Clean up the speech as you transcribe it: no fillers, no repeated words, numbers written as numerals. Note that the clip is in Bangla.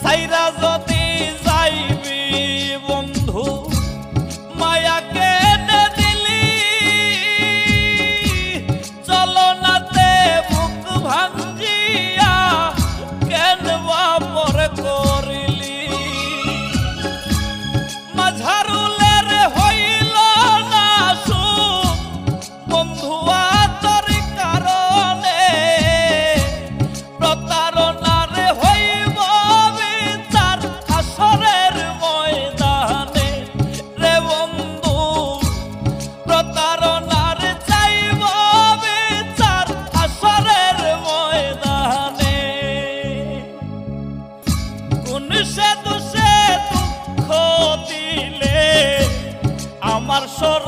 ছাইরা যদি যাইবি বন্ধু মায়াকে দিলি চলো নাতে বুক ভাঙ্গিয়া কেন বাপর করিলি মাঝারুলের হইল না সুখ বন্ধুয়া তোর কারণে প্রতারণার হইব বিচার হাসরের ময়দানে রে বন্ধু প্রতারণার চাইব বিচার হাসরের ময়দানে কোন সে দুঃখ দিলে আমার সর